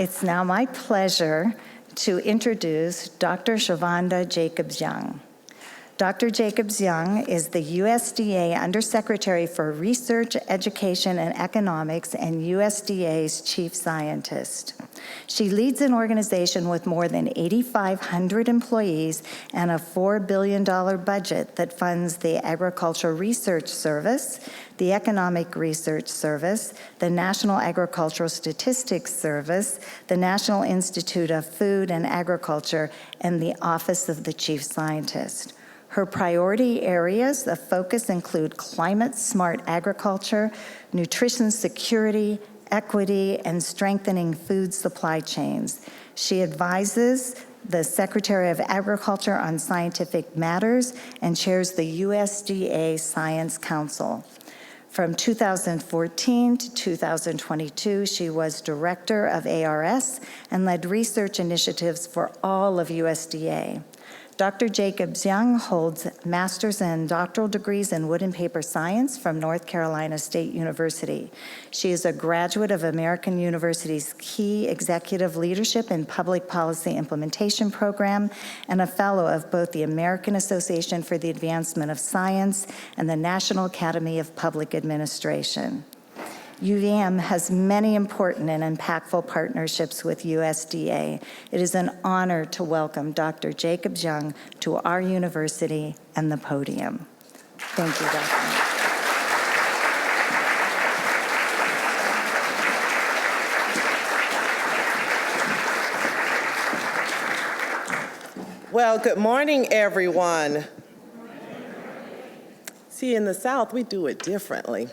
It's now my pleasure to introduce Dr. Chavonda Jacobs-Young. Dr. Jacobs-Young is the USDA Undersecretary for Research, Education, and Economics and USDA's Chief Scientist. She leads an organization with more than 8,500 employees and a $4 billion budget that funds the Agricultural Research Service, the Economic Research Service, the National Agricultural Statistics Service, the National Institute of Food and Agriculture, and the Office of the Chief Scientist. Her priority areas of focus include climate-smart agriculture, nutrition security, equity, and strengthening food supply chains. She advises the Secretary of Agriculture on scientific matters and chairs the USDA Science Council. From 2014 to 2022, she was Director of ARS and led research initiatives for all of USDA. Dr. Jacobs-Young holds master's and doctoral degrees in wood and paper science from North Carolina State University. She is a graduate of American University's Key Executive Leadership and Public Policy Implementation Program and a fellow of both the American Association for the Advancement of Science and the National Academy of Public Administration. UVM has many important and impactful partnerships with USDA. It is an honor to welcome Dr. Jacobs-Young to our university and the podium. Thank you, Dr. Well, good morning, everyone. See, in the South, we do it differently.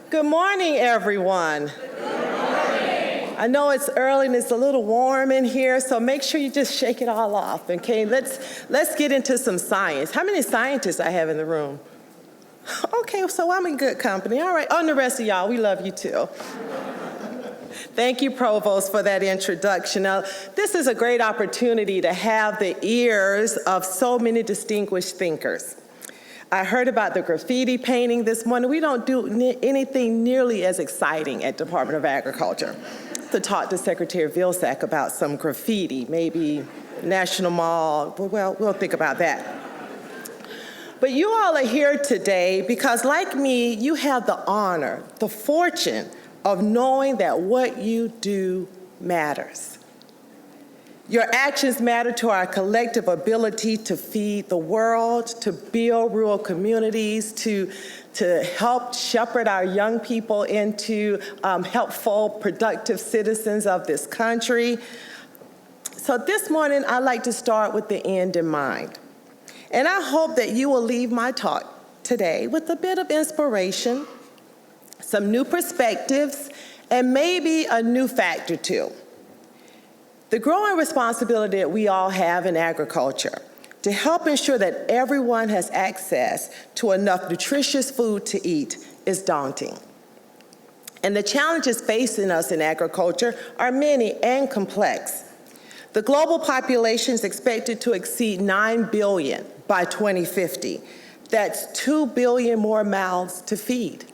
Good morning, everyone. Good morning. I know it's early and it's a little warm in here, so make sure you just shake it all off, okay? Let's get into some science. How many scientists I have in the room? Okay, so I'm in good company. All right, and the rest of y'all, we love you too. Thank you, Provost, for that introduction. Now, this is a great opportunity to have the ears of so many distinguished thinkers. I heard about the graffiti painting this morning. We don't do anything nearly as exciting at Department of Agriculture. To talk to Secretary Vilsack about some graffiti, maybe National Mall. Well, we'll think about that. But you all are here today because, like me, you have the honor, the fortune of knowing that what you do matters. Your actions matter to our collective ability to feed the world, to build rural communities, to help shepherd our young people into helpful, productive citizens of this country. So this morning, I'd like to start with the end in mind. And I hope that you will leave my talk today with a bit of inspiration, some new perspectives, and maybe a new fact or two. The growing responsibility that we all have in agriculture to help ensure that everyone has access to enough nutritious food to eat is daunting. And the challenges facing us in agriculture are many and complex. The global population is expected to exceed 9 billion by 2050. That's 2 billion more mouths to feed.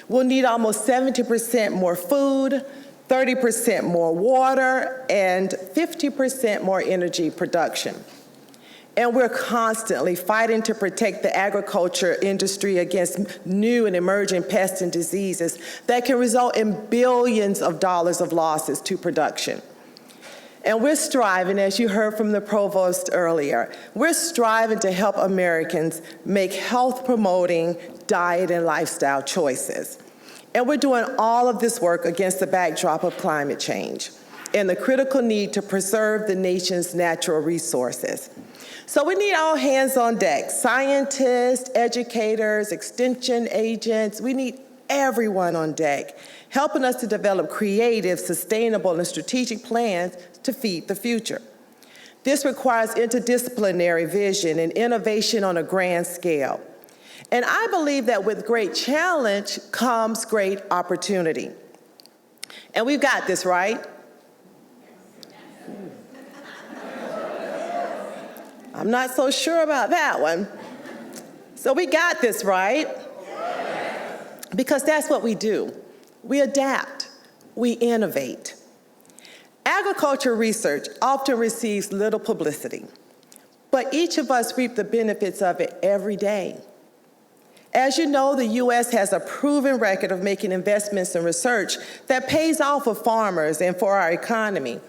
We'll need almost 70% more food, 30% more water, and 50% more energy production. And we're constantly fighting to protect the agriculture industry against new and emerging pests and diseases that can result in billions of dollars of losses to production. And we're striving, as you heard from the provost earlier, we're striving to help Americans make health-promoting diet and lifestyle choices. And we're doing all of this work against the backdrop of climate change and the critical need to preserve the nation's natural resources. So we need all hands on deck, scientists, educators, extension agents. We need everyone on deck, helping us to develop creative, sustainable, and strategic plans to feed the future. This requires interdisciplinary vision and innovation on a grand scale. And I believe that with great challenge comes great opportunity. And we've got this, right? I'm not so sure about that one. So we got this, right? Because that's what we do. We adapt. we innovate. Agriculture research often receives little publicity, but each of us reap the benefits of it every day. As you know, the U.S. has a proven record of making investments in research that pays off for farmers and for our economy.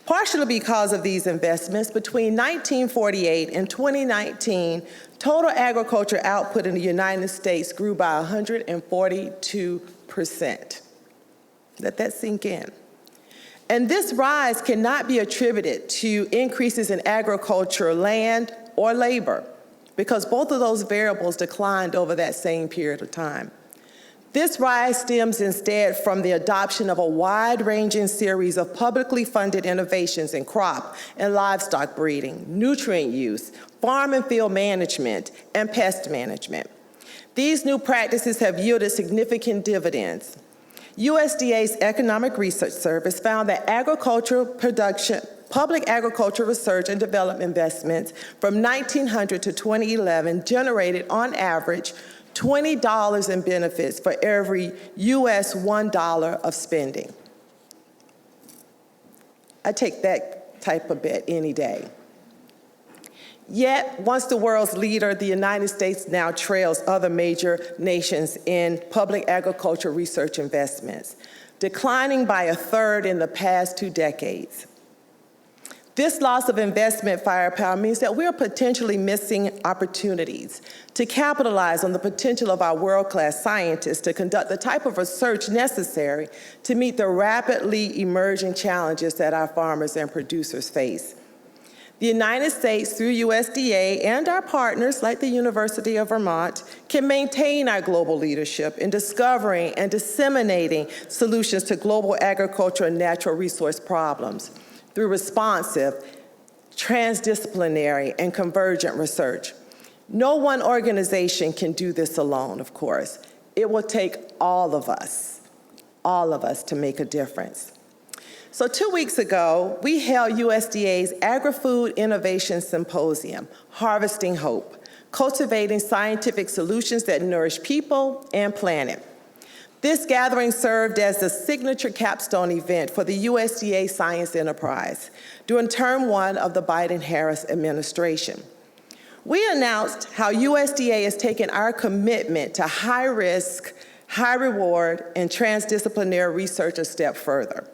Partially because of these investments, between 1948 and 2019, total agriculture output in the United States grew by 142%. Let that sink in. And this rise cannot be attributed to increases in agricultural land or labor, because both of those variables declined over that same period of time. This rise stems instead from the adoption of a wide-ranging series of publicly funded innovations in crop and livestock breeding, nutrient use, farm and field management, and pest management. These new practices have yielded significant dividends. USDA's Economic Research Service found that public agriculture research and development investments from 1900 to 2011 generated, on average, $20 in benefits for every US $1 of spending. I take that type of bet any day. Yet, once the world's leader, the United States now trails other major nations in public agriculture research investments, declining by a third in the past 2 decades. This loss of investment firepower means that we are potentially missing opportunities to capitalize on the potential of our world-class scientists to conduct the type of research necessary to meet the rapidly emerging challenges that our farmers and producers face. The United States, through USDA and our partners like the University of Vermont, can maintain our global leadership in discovering and disseminating solutions to global agricultural and natural resource problems through responsive, transdisciplinary, and convergent research. No one organization can do this alone, of course. It will take all of us to make a difference. So 2 weeks ago, we held USDA's Agri-Food Innovation Symposium, Harvesting Hope, Cultivating Scientific Solutions that Nourish People and Planet. This gathering served as the signature capstone event for the USDA Science Enterprise during Term 1 of the Biden-Harris administration. We announced how USDA has taken our commitment to high-risk, high-reward, and transdisciplinary research a step further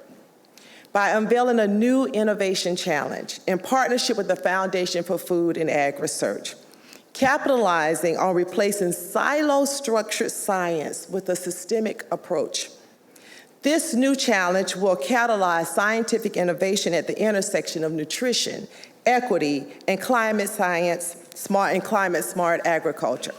by unveiling a new innovation challenge in partnership with the Foundation for Food and Ag Research, capitalizing on replacing silo-structured science with a systemic approach. This new challenge will catalyze scientific innovation at the intersection of nutrition, equity, and climate science, climate-smart agriculture.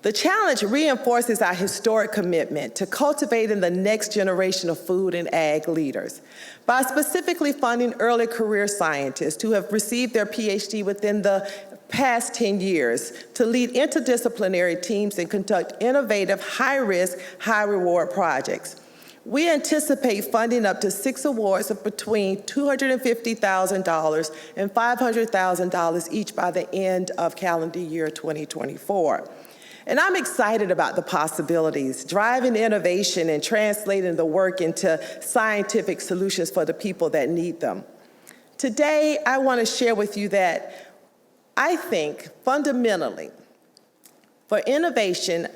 The challenge reinforces our historic commitment to cultivating the next generation of food and ag leaders by specifically funding early career scientists who have received their PhD within the past 10 years to lead interdisciplinary teams and conduct innovative, high-risk, high-reward projects. We anticipate funding up to 6 awards of between $250,000 and $500,000 each by the end of calendar year 2024. And I'm excited about the possibilities, driving innovation and translating the work into scientific solutions for the people that need them. Today, I want to share with you that I think fundamentally, for innovation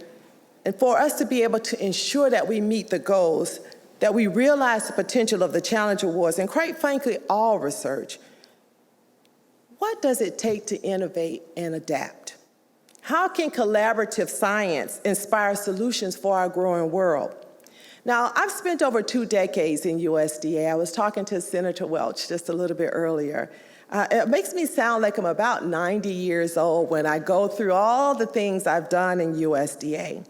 and for us to be able to ensure that we meet the goals, that we realize the potential of the Challenge Awards, and quite frankly, all research, what does it take to innovate and adapt? How can collaborative science inspire solutions for our growing world? Now, I've spent over 2 decades in USDA. I was talking to Senator Welch just a little bit earlier. It makes me sound like I'm about 90 years old when I go through all the things I've done in USDA.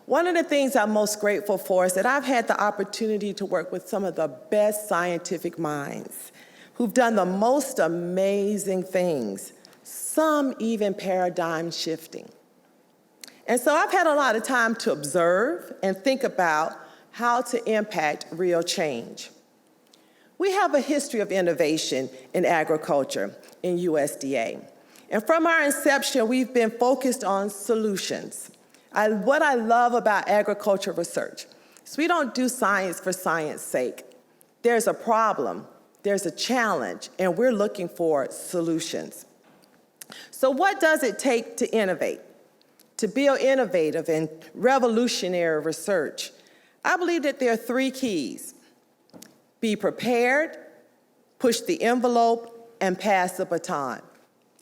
One of the things I'm most grateful for is that I've had the opportunity to work with some of the best scientific minds who've done the most amazing things, some even paradigm shifting. And so I've had a lot of time to observe and think about how to impact real change. We have a history of innovation in agriculture in USDA. And from our inception, we've been focused on solutions. What I love about agriculture research So we don't do science for science's sake. There's a problem, there's a challenge, and we're looking for solutions. So what does it take to innovate, to build innovative and revolutionary research? I believe that there are 3 keys: be prepared, push the envelope, and pass the baton.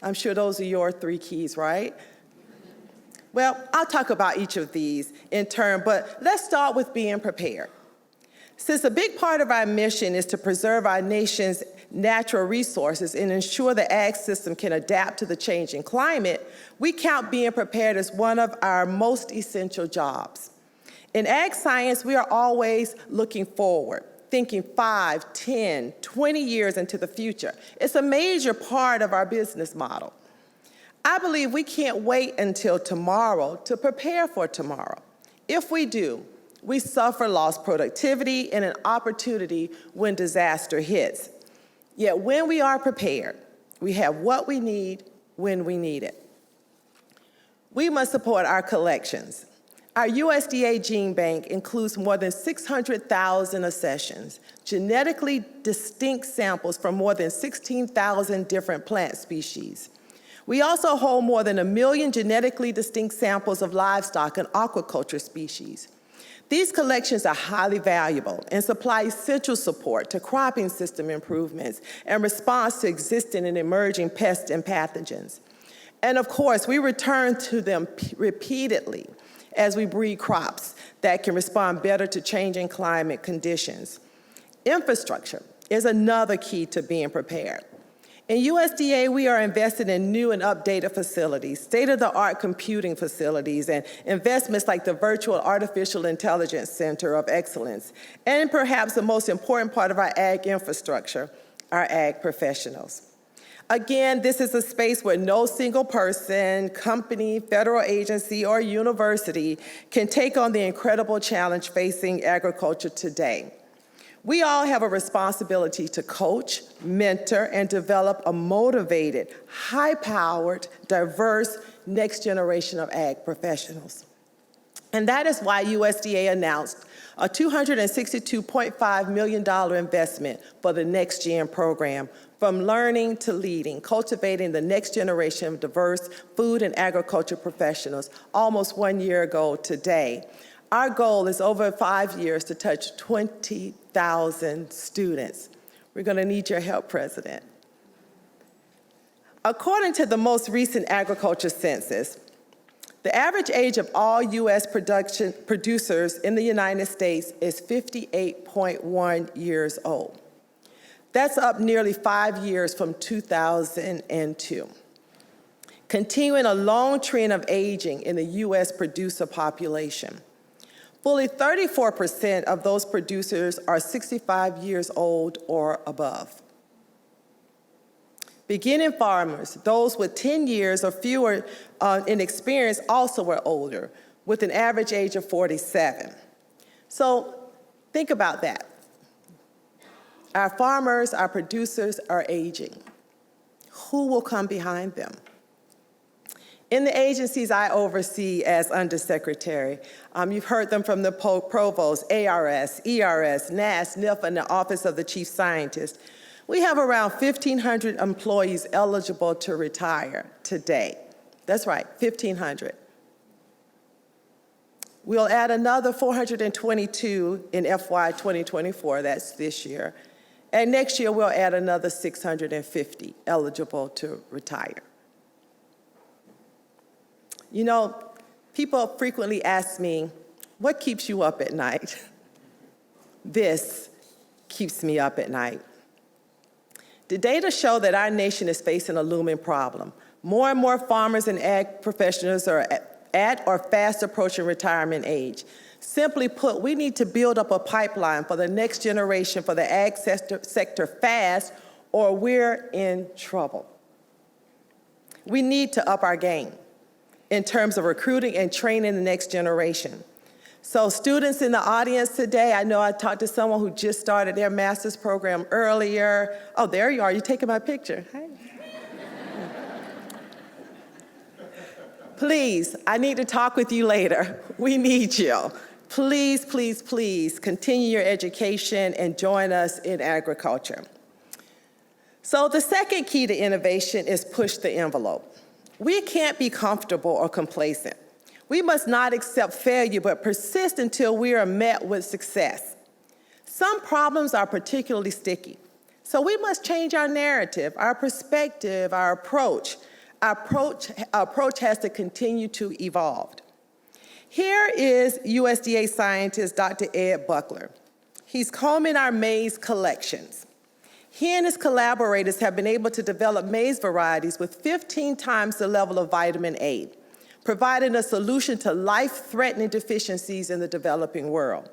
I'm sure those are your 3 keys, right? Well, I'll talk about each of these in turn, but let's start with being prepared. Since a big part of our mission is to preserve our nation's natural resources and ensure the ag system can adapt to the changing climate, we count being prepared as one of our most essential jobs. In ag science, we are always looking forward, thinking 5, 10, 20 years into the future. It's a major part of our business model. I believe we can't wait until tomorrow to prepare for tomorrow. If we do, we suffer lost productivity and an opportunity when disaster hits. Yet when we are prepared, we have what we need when we need it. We must support our collections. Our USDA gene bank includes more than 600,000 accessions, genetically distinct samples from more than 16,000 different plant species. We also hold more than 1 million genetically distinct samples of livestock and aquaculture species. These collections are highly valuable and supply essential support to cropping system improvements and response to existing and emerging pests and pathogens. And of course, we return to them repeatedly as we breed crops that can respond better to changing climate conditions. Infrastructure is another key to being prepared. In USDA, we are invested in new and updated facilities, state-of-the-art computing facilities, and investments like the Virtual Artificial Intelligence Center of Excellence, and perhaps the most important part of our ag infrastructure, our ag professionals. Again, this is a space where no single person, company, federal agency, or university can take on the incredible challenge facing agriculture today. We all have a responsibility to coach, mentor, and develop a motivated, high-powered, diverse next generation of ag professionals. And that is why USDA announced a $262.5 million investment for the Next Gen program, from learning to leading, cultivating the next generation of diverse food and agriculture professionals almost 1 year ago today. Our goal is over 5 years to touch 20,000 students. We're going to need your help, President. According to the most recent agriculture census, the average age of all U.S. producers in the United States is 58.1 years old. That's up nearly 5 years from 2002. Continuing a long trend of aging in the U.S. producer population. Fully 34% of those producers are 65 years old or above. Beginning farmers, those with 10 years or fewer in experience, also were older, with an average age of 47. So think about that. Our farmers, our producers are aging. Who will come behind them? In the agencies I oversee as undersecretary, you've heard them from the provost, ARS, ERS, NASS, NIF, and the Office of the Chief Scientist. We have around 1,500 employees eligible to retire today. That's right, 1,500. We'll add another 422 in FY 2024, that's this year. And next year, we'll add another 650 eligible to retire. You know, people frequently ask me, what keeps you up at night? This keeps me up at night. The data show that our nation is facing a looming problem. More and more farmers and ag professionals are at or fast approaching retirement age. Simply put, we need to build up a pipeline for the next generation for the ag sector fast, or we're in trouble. We need to up our game in terms of recruiting and training the next generation. So students in the audience today, I know I talked to someone who just started their master's program earlier. Oh, there you are, you're taking my picture. Hi. Please, I need to talk with you later. We need you. Please, please, please continue your education and join us in agriculture. So the second key to innovation is push the envelope. We can't be comfortable or complacent. We must not accept failure, but persist until we are met with success. Some problems are particularly sticky, so we must change our narrative, our perspective, our approach. Our approach has to continue to evolve. Here is USDA scientist Dr. Ed Buckler. He's combing our maize collections. He and his collaborators have been able to develop maize varieties with 15 times the level of vitamin A, providing a solution to life-threatening deficiencies in the developing world.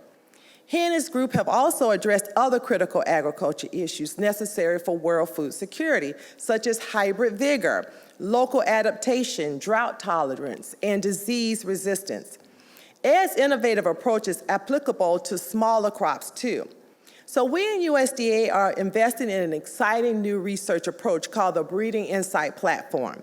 He and his group have also addressed other critical agriculture issues necessary for world food security, such as hybrid vigor, local adaptation, drought tolerance, and disease resistance. Ed's innovative approach is applicable to smaller crops too. So we in USDA are investing in an exciting new research approach called the Breeding Insight Platform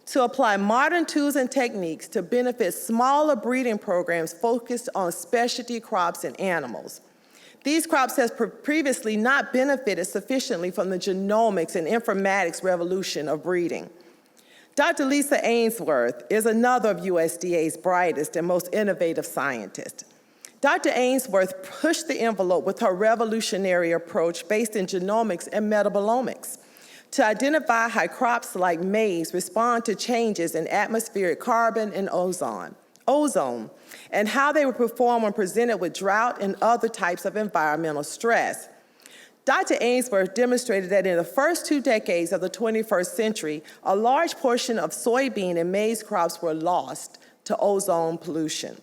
to apply modern tools and techniques to benefit smaller breeding programs focused on specialty crops and animals. These crops have previously not benefited sufficiently from the genomics and informatics revolution of breeding. Dr. Lisa Ainsworth is another of USDA's brightest and most innovative scientists. Dr. Ainsworth pushed the envelope with her revolutionary approach based in genomics and metabolomics to identify how crops like maize respond to changes in atmospheric carbon and ozone, and how they would perform when presented with drought and other types of environmental stress. Dr. Ainsworth demonstrated that in the first 2 decades of the 21st century, a large portion of soybean and maize crops were lost to ozone pollution.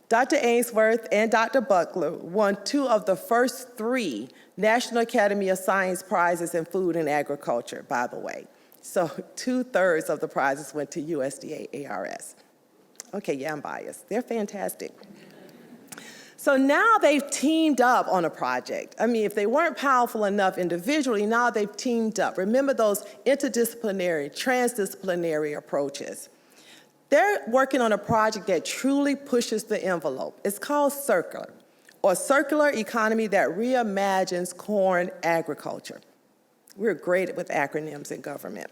Dr. Ainsworth and Dr. Buckler won 2 of the first 3 National Academy of Science prizes in food and agriculture, by the way. So 2/3 of the prizes went to USDA ARS. Okay, yeah, I'm biased. They're fantastic. So now they've teamed up on a project. I mean, if they weren't powerful enough individually, now they've teamed up. Remember those interdisciplinary, transdisciplinary approaches. They're working on a project that truly pushes the envelope. It's called Circular, or Circular Economy that Reimagines Corn Agriculture. We're great with acronyms in government.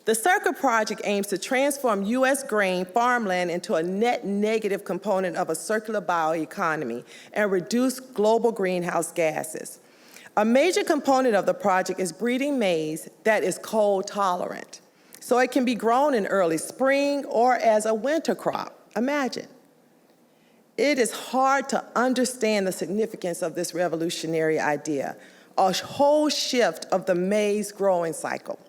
The Circle project aims to transform U.S. grain farmland into a net negative component of a circular bioeconomy and reduce global greenhouse gases. A major component of the project is breeding maize that is cold tolerant, so it can be grown in early spring or as a winter crop. Imagine. It is hard to understand the significance of this revolutionary idea, a whole shift of the maize growing cycle.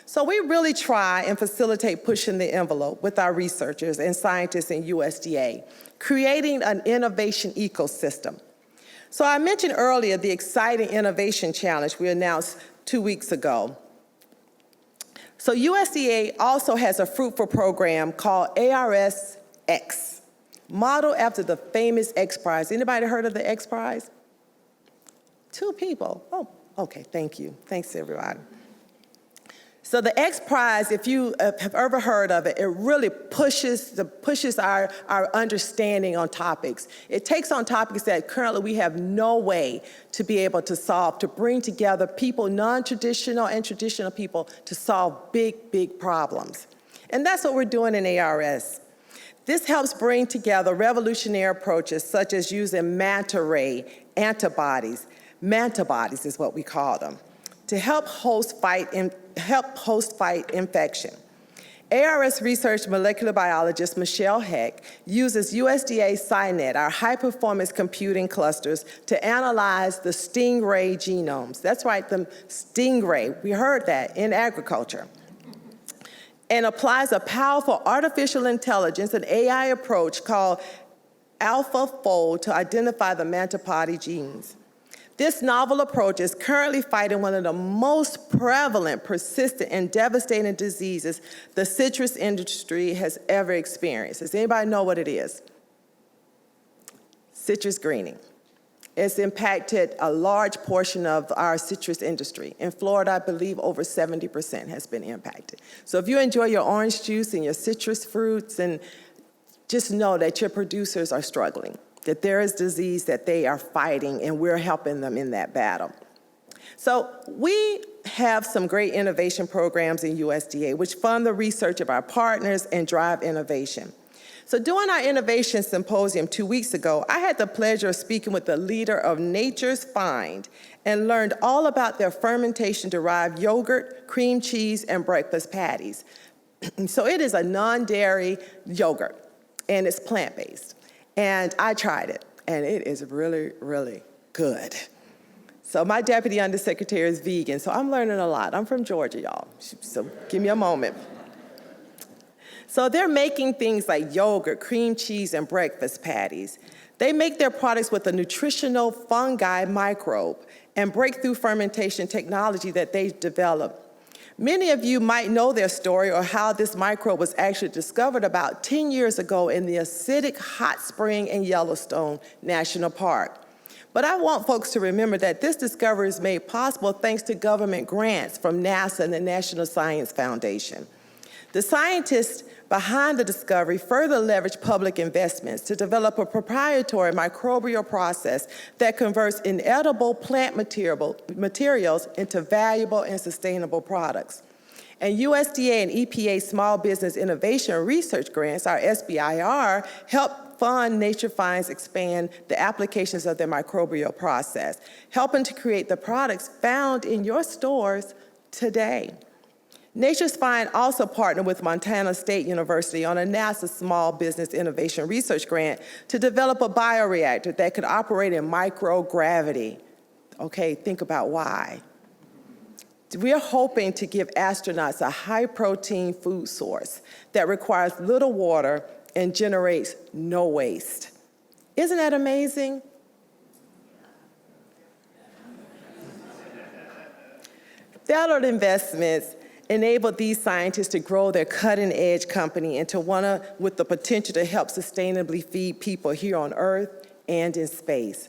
So we really try and facilitate pushing the envelope with our researchers and scientists in USDA, creating an innovation ecosystem. So I mentioned earlier the exciting innovation challenge we announced 2 weeks ago. So USDA also has a fruitful program called ARS-X, modeled after the famous X Prize. Anybody heard of the X Prize? 2 people. Oh, okay, thank you. Thanks, everybody. So the X Prize, if you have ever heard of it, it really pushes our understanding on topics. It takes on topics that currently we have no way to be able to solve, to bring together people, non-traditional and traditional people, to solve big, big problems. And that's what we're doing in ARS. This helps bring together revolutionary approaches such as using manta ray antibodies. Mantibodies is what we call them, to help host fight infection. ARS research molecular biologist Michelle Heck uses USDA SciNet, our high-performance computing clusters, to analyze the stingray genomes. That's right, the stingray. We heard that in agriculture. And applies a powerful artificial intelligence, an AI approach called AlphaFold to identify the mantipodi genes. This novel approach is currently fighting one of the most prevalent, persistent, and devastating diseases the citrus industry has ever experienced. Does anybody know what it is? Citrus greening. It's impacted a large portion of our citrus industry. In Florida, I believe over 70% has been impacted. So if you enjoy your orange juice and your citrus fruits, and just know that your producers are struggling, that there is disease that they are fighting, and we're helping them in that battle. So we have some great innovation programs in USDA, which fund the research of our partners and drive innovation. So during our innovation symposium 2 weeks ago, I had the pleasure of speaking with the leader of Nature's Find and learned all about their fermentation-derived yogurt, cream cheese, and breakfast patties. So it is a non-dairy yogurt, and it's plant-based. And I tried it, and it is really, really good. So my deputy undersecretary is vegan, so I'm learning a lot. I'm from Georgia, y'all, so give me a moment. So they're making things like yogurt, cream cheese, and breakfast patties. They make their products with a nutritional fungi microbe and breakthrough fermentation technology that they've developed. Many of you might know their story or how this microbe was actually discovered about 10 years ago in the acidic hot spring in Yellowstone National Park. But I want folks to remember that this discovery is made possible thanks to government grants from NASA and the National Science Foundation. The scientists behind the discovery further leveraged public investments to develop a proprietary microbial process that converts inedible plant materials into valuable and sustainable products. And USDA and EPA Small Business Innovation Research Grants, our SBIR, help fund Nature Finds expand the applications of their microbial process, helping to create the products found in your stores today. Nature's Find also partnered with Montana State University on a NASA Small Business Innovation Research Grant to develop a bioreactor that could operate in microgravity. Okay, think about why. We're hoping to give astronauts a high-protein food source that requires little water and generates no waste. Isn't that amazing? Federal investments enabled these scientists to grow their cutting-edge company into one with the potential to help sustainably feed people here on Earth and in space.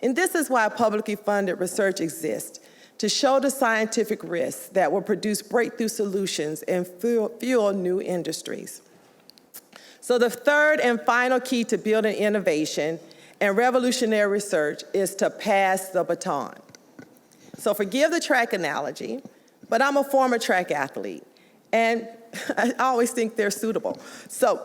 And this is why publicly funded research exists, to show the scientific risks that will produce breakthrough solutions and fuel new industries. So the third and final key to building innovation and revolutionary research is to pass the baton. So forgive the track analogy, but I'm a former track athlete, and I always think they're suitable. So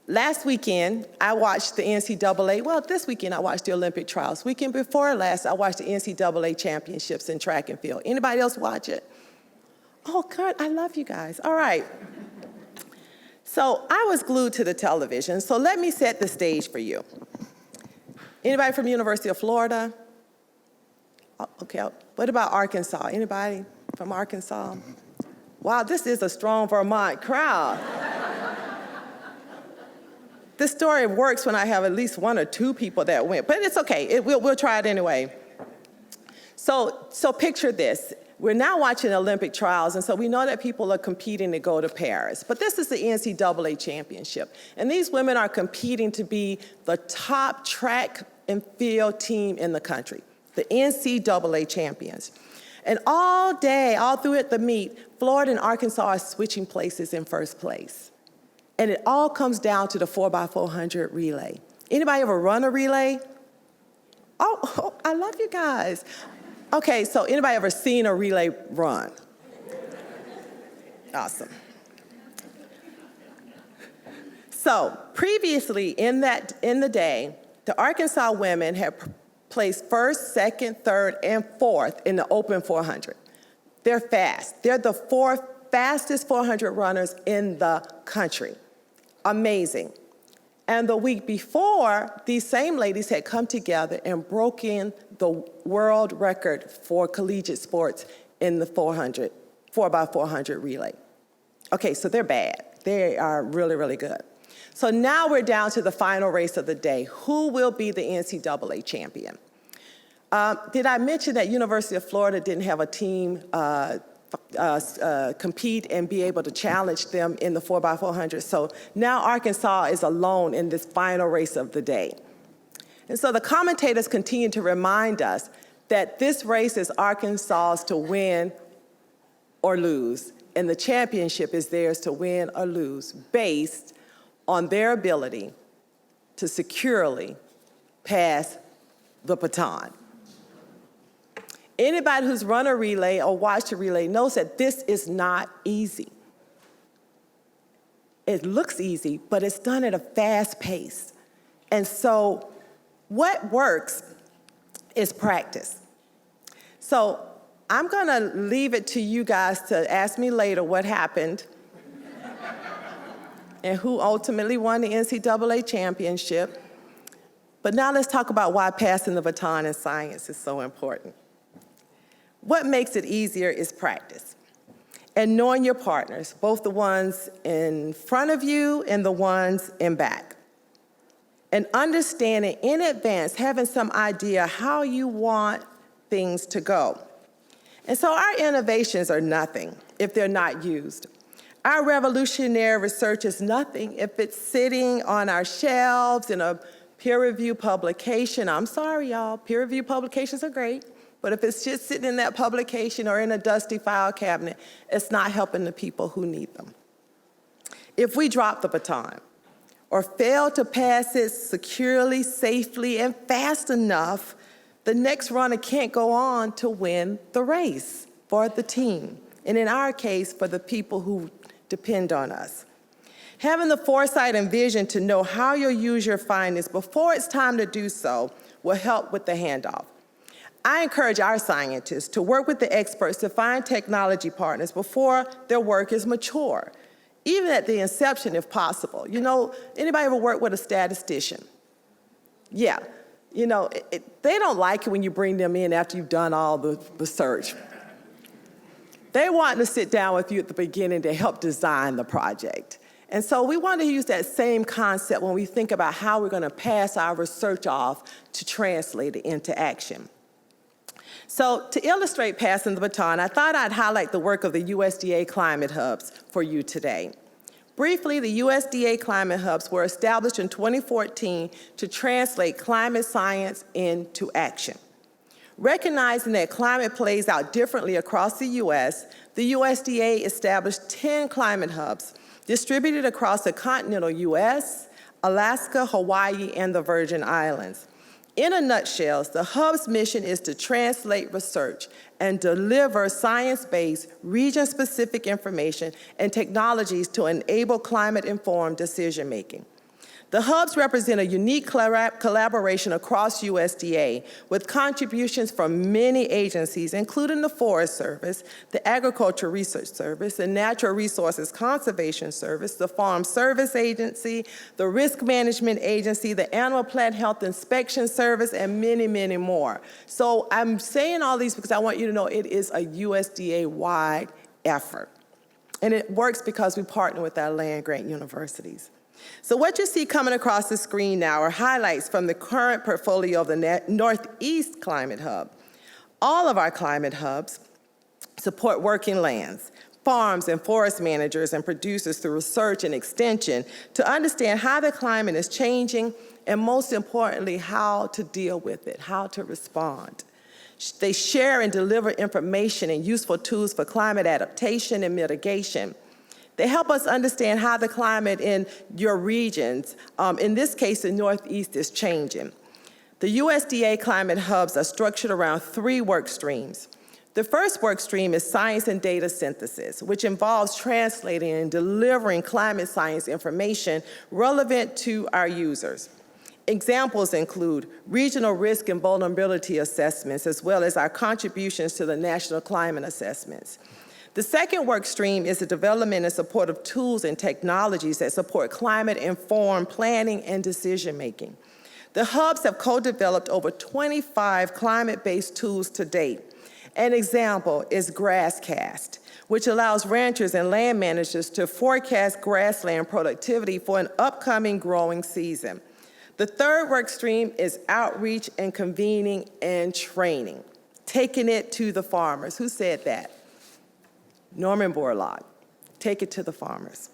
last weekend, I watched the NCAA. Well, this weekend, I watched the Olympic trials. Weekend before last, I watched the NCAA championships in track and field. Anybody else watch it? Oh, God, I love you guys. All right. So I was glued to the television, so let me set the stage for you. Anybody from University of Florida? Okay, what about Arkansas? Anybody from Arkansas? Wow, this is a strong Vermont crowd. This story works when I have at least one or two people that went, but it's okay, we'll try it anyway. So picture this. We're now watching Olympic trials, and so we know that people are competing to go to Paris. But this is the NCAA championship, and these women are competing to be the top track and field team in the country, the NCAA champions. And all day, all through the meet, Florida and Arkansas are switching places in first place. And it all comes down to the 4x400 relay. Anybody ever run a relay? Oh, I love you guys. Okay, so anybody ever seen a relay run? Awesome. So previously in the day, the Arkansas women had placed first, second, third, and fourth in the open 400. They're fast. They're the fourth fastest 400 runners in the country. Amazing. And the week before, these same ladies had come together and broken the world record for collegiate sports in the 4x400 relay. Okay, so they're bad. They are really, really good. So now we're down to the final race of the day. Who will be the NCAA champion? Did I mention that University of Florida didn't have a team compete and be able to challenge them in the 4x400? So now Arkansas is alone in this final race of the day. And so the commentators continue to remind us that this race is Arkansas's to win or lose, and the championship is theirs to win or lose based on their ability to securely pass the baton. Anybody who's run a relay or watched a relay knows that this is not easy. It looks easy, but it's done at a fast pace. And so what works is practice. So I'm going to leave it to you guys to ask me later what happened and who ultimately won the NCAA championship. But now let's talk about why passing the baton in science is so important. What makes it easier is practice and knowing your partners, both the ones in front of you and the ones in back. And understanding in advance, having some idea how you want things to go. And so our innovations are nothing if they're not used. Our revolutionary research is nothing if it's sitting on our shelves in a peer-reviewed publication. I'm sorry, y'all, peer-reviewed publications are great, but if it's just sitting in that publication or in a dusty file cabinet, it's not helping the people who need them. If we drop the baton or fail to pass it securely, safely, and fast enough, the next runner can't go on to win the race for the team, and in our case, for the people who depend on us. Having the foresight and vision to know how you'll use your findings before it's time to do so will help with the handoff. I encourage our scientists to work with the experts to find technology partners before their work is mature, even at the inception if possible. You know, anybody ever work with a statistician? Yeah. You know, they don't like it when you bring them in after you've done all the research. They want to sit down with you at the beginning to help design the project. And so we want to use that same concept when we think about how we're going to pass our research off to translate it into action. So to illustrate passing the baton, I thought I'd highlight the work of the USDA Climate Hubs for you today. Briefly, the USDA Climate Hubs were established in 2014 to translate climate science into action. Recognizing that climate plays out differently across the U.S., the USDA established 10 climate hubs distributed across the continental U.S., Alaska, Hawaii, and the Virgin Islands. In a nutshell, the hub's mission is to translate research and deliver science-based, region-specific information and technologies to enable climate-informed decision-making. The hubs represent a unique collaboration across USDA with contributions from many agencies, including the Forest Service, the Agricultural Research Service, the Natural Resources Conservation Service, the Farm Service Agency, the Risk Management Agency, the Animal Plant Health Inspection Service, and many, many more. So I'm saying all these because I want you to know it is a USDA-wide effort. And it works because we partner with our land-grant universities. So what you see coming across the screen now are highlights from the current portfolio of the Northeast Climate Hub. All of our climate hubs support working lands, farms and forest managers and producers through research and extension to understand how the climate is changing and, most importantly, how to deal with it, how to respond. They share and deliver information and useful tools for climate adaptation and mitigation. They help us understand how the climate in your regions, in this case the Northeast, is changing. The USDA Climate Hubs are structured around 3 work streams. The first work stream is science and data synthesis, which involves translating and delivering climate science information relevant to our users. Examples include regional risk and vulnerability assessments, as well as our contributions to the national climate assessments. The second work stream is the development and support of tools and technologies that support climate-informed planning and decision-making. The hubs have co-developed over 25 climate-based tools to date. An example is GrassCast, which allows ranchers and land managers to forecast grassland productivity for an upcoming growing season. The third work stream is outreach and convening and training, taking it to the farmers. Who said that? Norman Borlaug, take it to the farmers.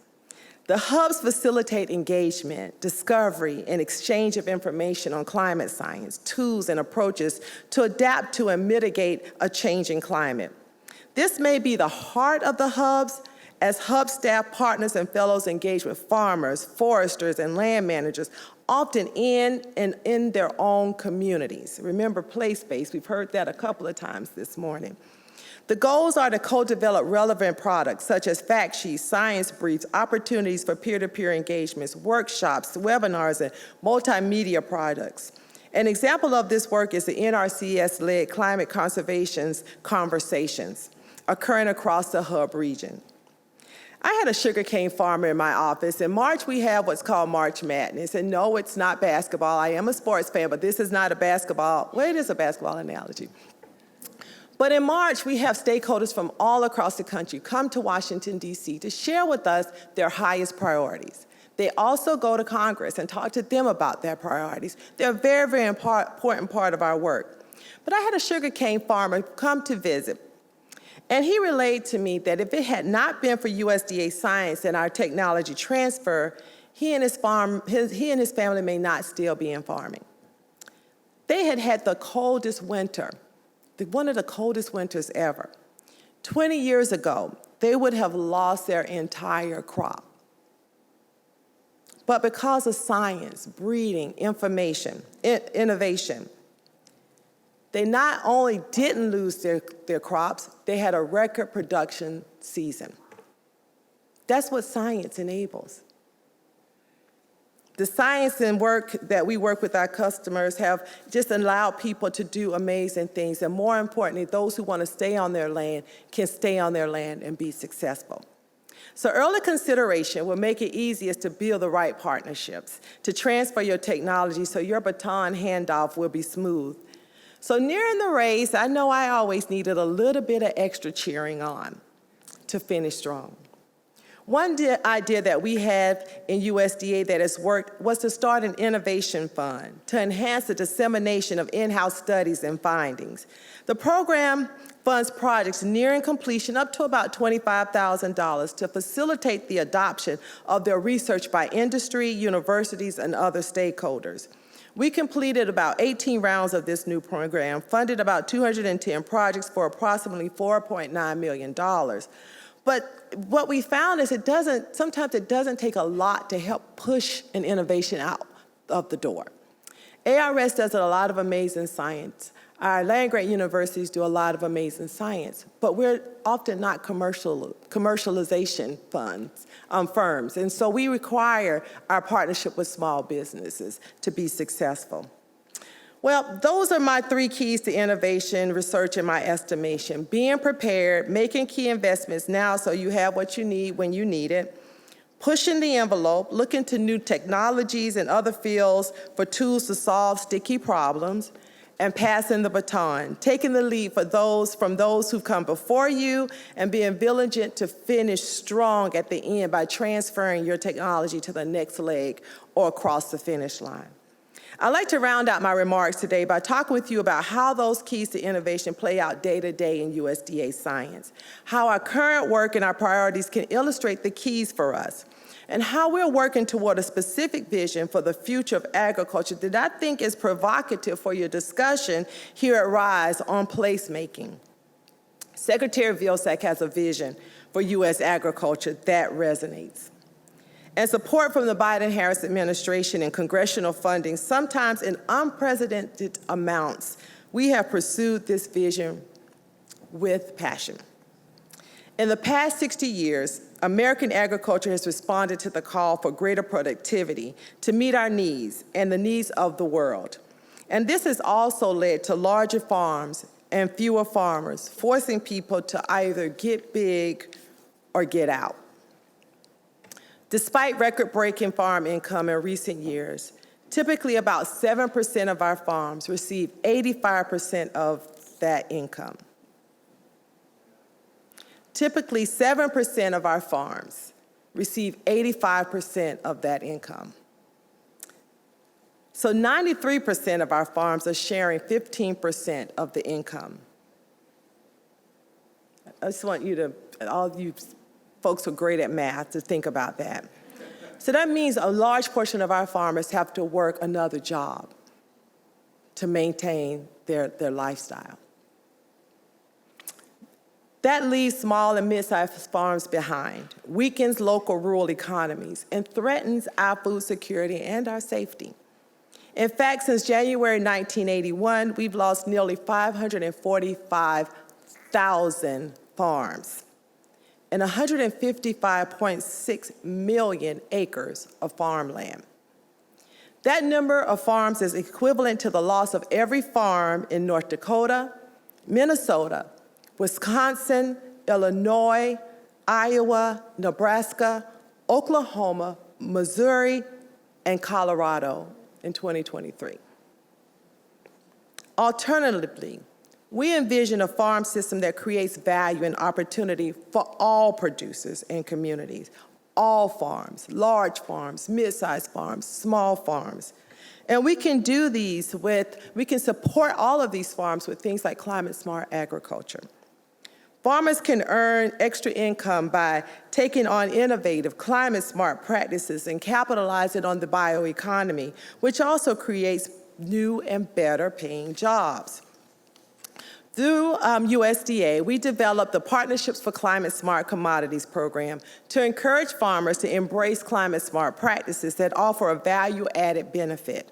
The hubs facilitate engagement, discovery, and exchange of information on climate science, tools, and approaches to adapt to and mitigate a changing climate. This may be the heart of the hubs as Hub staff partners and fellows engage with farmers, foresters, and land managers, often in their own communities. Remember place-based, we've heard that a couple of times this morning. The goals are to co-develop relevant products such as fact sheets, science briefs, opportunities for peer-to-peer engagements, workshops, webinars, and multimedia products. An example of this work is the NRCS-led Climate Conservation's Conversations, occurring across the Hub region. I had a sugarcane farmer in my office. In March, we have what's called March Madness. And no, it's not basketball. I am a sports fan, but this is not a basketball. Well, it is a basketball analogy. But in March, we have stakeholders from all across the country come to Washington, D.C. to share with us their highest priorities. They also go to Congress and talk to them about their priorities. They're a very, very important part of our work. But I had a sugarcane farmer come to visit. And he relayed to me that if it had not been for USDA science and our technology transfer, he and his family may not still be in farming. They had had the coldest winter, one of the coldest winters ever. 20 years ago, they would have lost their entire crop. But because of science, breeding, innovation, they not only didn't lose their crops, they had a record production season. That's what science enables. The science and work that we work with our customers have just allowed people to do amazing things. And more importantly, those who want to stay on their land can stay on their land and be successful. So early consideration will make it easiest to build the right partnerships, to transfer your technology so your baton handoff will be smooth. So nearing the race, I know I always needed a little bit of extra cheering on to finish strong. One idea that we have in USDA that has worked was to start an innovation fund to enhance the dissemination of in-house studies and findings. The program funds projects nearing completion up to about $25,000 to facilitate the adoption of their research by industry, universities, and other stakeholders. We completed about 18 rounds of this new program, funded about 210 projects for approximately $4.9 million. But what we found is sometimes it doesn't take a lot to help push an innovation out of the door. ARS does a lot of amazing science. Our land-grant universities do a lot of amazing science, but we're often not commercialization firms, and so we require our partnership with small businesses to be successful. Well, those are my 3 keys to innovation, research, and my estimation. Being prepared, making key investments now so you have what you need when you need it, pushing the envelope, looking to new technologies and other fields for tools to solve sticky problems, and passing the baton, taking the lead from those who've come before you, and being vigilant to finish strong at the end by transferring your technology to the next leg or across the finish line. I'd like to round out my remarks today by talking with you about how those keys to innovation play out day to day in USDA science, how our current work and our priorities can illustrate the keys for us, and how we're working toward a specific vision for the future of agriculture that I think is provocative for your discussion here at RISE on placemaking. Secretary Vilsack has a vision for U.S. agriculture that resonates. And support from the Biden-Harris administration and congressional funding, sometimes in unprecedented amounts, we have pursued this vision with passion. In the past 60 years, American agriculture has responded to the call for greater productivity to meet our needs and the needs of the world. And this has also led to larger farms and fewer farmers, forcing people to either get big or get out. Despite record-breaking farm income in recent years, typically about 7% of our farms receive 85% of that income. Typically, 7% of our farms receive 85% of that income. So 93% of our farms are sharing 15% of the income. I just want you to, all you folks who are great at math, to think about that. So that means a large portion of our farmers have to work another job to maintain their lifestyle. That leaves small and mid-sized farms behind, weakens local rural economies, and threatens our food security and our safety. In fact, since January 1981, we've lost nearly 545,000 farms and 155.6 million acres of farmland. That number of farms is equivalent to the loss of every farm in North Dakota, Minnesota, Wisconsin, Illinois, Iowa, Nebraska, Oklahoma, Missouri, and Colorado in 2023. Alternatively, we envision a farm system that creates value and opportunity for all producers and communities, all farms, large farms, mid-sized farms, small farms. And we can do these we can support all of these farms with things like climate-smart agriculture. Farmers can earn extra income by taking on innovative, climate-smart practices and capitalizing on the bioeconomy, which also creates new and better-paying jobs. Through USDA, we developed the Partnerships for Climate-Smart Commodities program to encourage farmers to embrace climate-smart practices that offer a value-added benefit.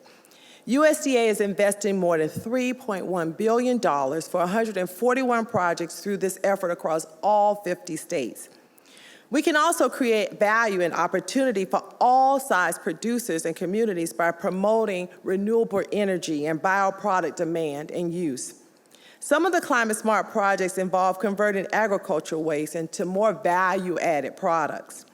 USDA is investing more than $3.1 billion for 141 projects through this effort across all 50 states. We can also create value and opportunity for all size producers and communities by promoting renewable energy and bioproduct demand and use. Some of the climate-smart projects involve converting agricultural waste into more value-added products.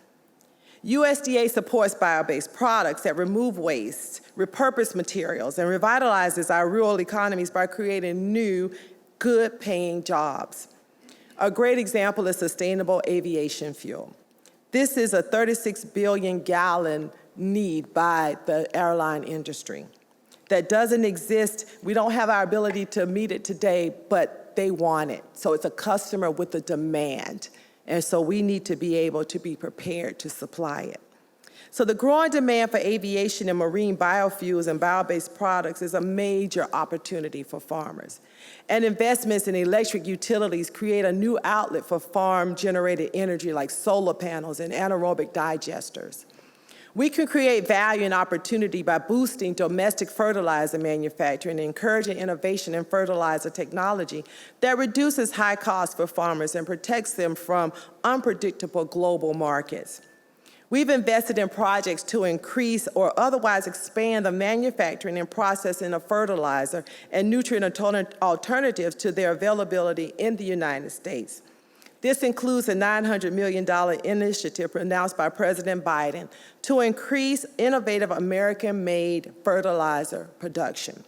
USDA supports bio-based products that remove waste, repurpose materials, and revitalizes our rural economies by creating new, good-paying jobs. A great example is sustainable aviation fuel. This is a 36 billion gallon need by the airline industry that doesn't exist. We don't have our ability to meet it today, but they want it. So it's a customer with a demand. And so we need to be able to be prepared to supply it. So the growing demand for aviation and marine biofuels and bio-based products is a major opportunity for farmers. And investments in electric utilities create a new outlet for farm-generated energy like solar panels and anaerobic digesters. We can create value and opportunity by boosting domestic fertilizer manufacturing and encouraging innovation in fertilizer technology that reduces high costs for farmers and protects them from unpredictable global markets. We've invested in projects to increase or otherwise expand the manufacturing and processing of fertilizer and nutrient alternatives to their availability in the United States. This includes a $900 million initiative announced by President Biden to increase innovative American-made fertilizer production.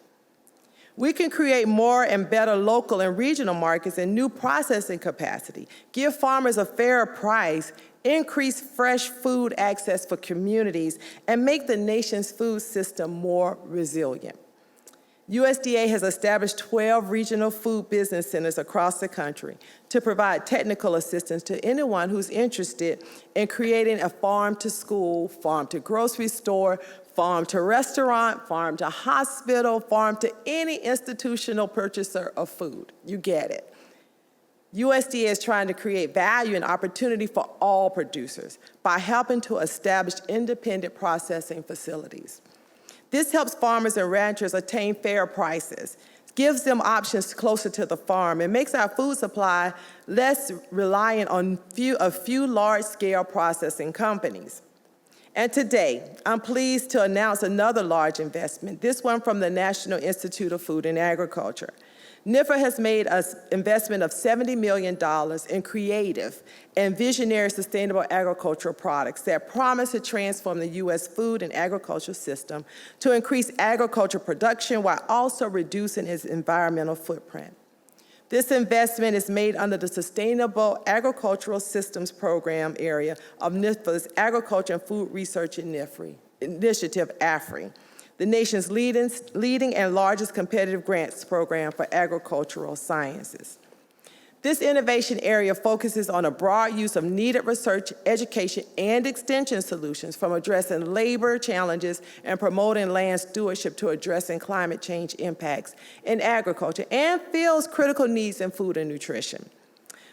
We can create more and better local and regional markets and new processing capacity, give farmers a fairer price, increase fresh food access for communities, and make the nation's food system more resilient. USDA has established 12 regional food business centers across the country to provide technical assistance to anyone who's interested in creating a farm-to-school, farm-to-grocery store, farm-to-restaurant, farm-to-hospital, farm-to-any institutional purchaser of food. You get it. USDA is trying to create value and opportunity for all producers by helping to establish independent processing facilities. This helps farmers and ranchers attain fair prices, gives them options closer to the farm, and makes our food supply less reliant on a few large-scale processing companies. And today, I'm pleased to announce another large investment, this one from the National Institute of Food and Agriculture. NIFA has made an investment of $70 million in creative and visionary sustainable agricultural products that promise to transform the U.S. food and agricultural system to increase agriculture production while also reducing its environmental footprint. This investment is made under the Sustainable Agricultural Systems Program area of NIFA's Agriculture and Food Research Initiative, AFRI, the nation's leading and largest competitive grants program for agricultural sciences. This innovation area focuses on a broad use of needed research, education, and extension solutions, from addressing labor challenges and promoting land stewardship to addressing climate change impacts in agriculture, and fills critical needs in food and nutrition.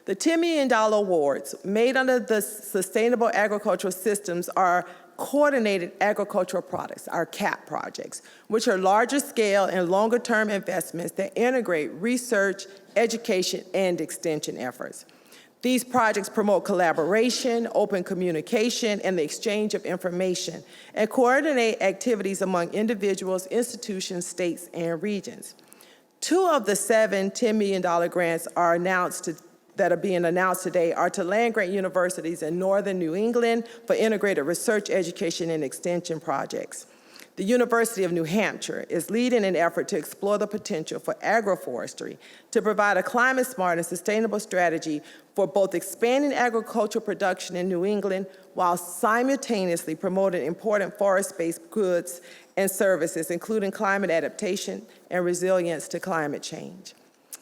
The $10 million awards made under the Sustainable Agricultural Systems are Coordinated Agricultural Products, our CAP projects, which are larger scale and longer term investments that integrate research, education, and extension efforts. These projects promote collaboration, open communication, and the exchange of information, and coordinate activities among individuals, institutions, states, and regions. 2 of the 7 $10 million grants that are being announced today are to land-grant universities in northern New England for integrated research, education, and extension projects. The University of New Hampshire is leading an effort to explore the potential for agroforestry to provide a climate-smart and sustainable strategy for both expanding agricultural production in New England while simultaneously promoting important forest-based goods and services, including climate adaptation and resilience to climate change.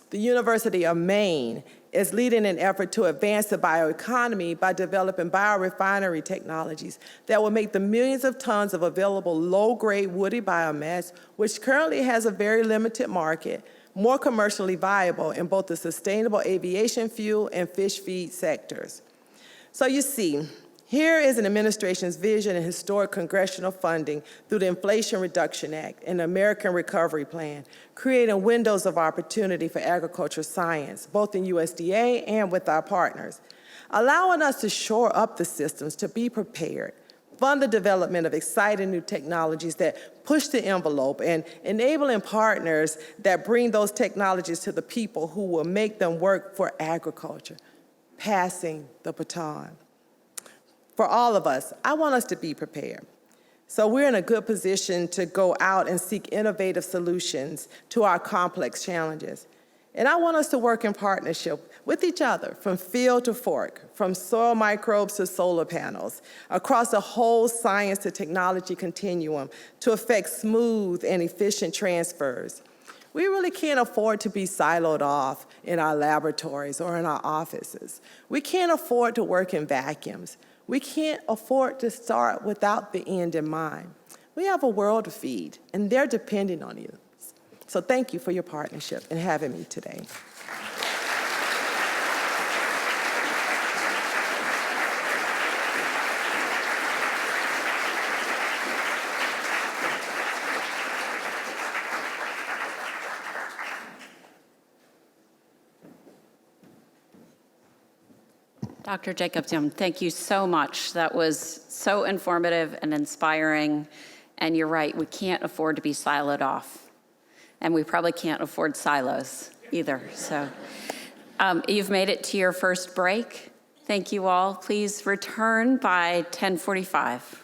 The University of Maine is leading an effort to advance the bioeconomy by developing biorefinery technologies that will make the millions of tons of available low-grade woody biomass, which currently has a very limited market, more commercially viable in both the sustainable aviation fuel and fish feed sectors. So you see, here is an administration's vision and historic congressional funding through the Inflation Reduction Act and the American Recovery Plan, creating windows of opportunity for agricultural science, both in USDA and with our partners, allowing us to shore up the systems to be prepared, fund the development of exciting new technologies that push the envelope, and enabling partners that bring those technologies to the people who will make them work for agriculture, passing the baton. For all of us, I want us to be prepared. So we're in a good position to go out and seek innovative solutions to our complex challenges. And I want us to work in partnership with each other, from field to fork, from soil microbes to solar panels, across the whole science to technology continuum to effect smooth and efficient transfers. We really can't afford to be siloed off in our laboratories or in our offices. We can't afford to work in vacuums. We can't afford to start without the end in mind. We have a world to feed, and they're depending on you. So thank you for your partnership and having me today. Dr. Jacobs-Young, thank you so much. That was so informative and inspiring. And you're right, we can't afford to be siloed off. And we probably can't afford silos either. So you've made it to your first break. Thank you all. Please return by 10:45.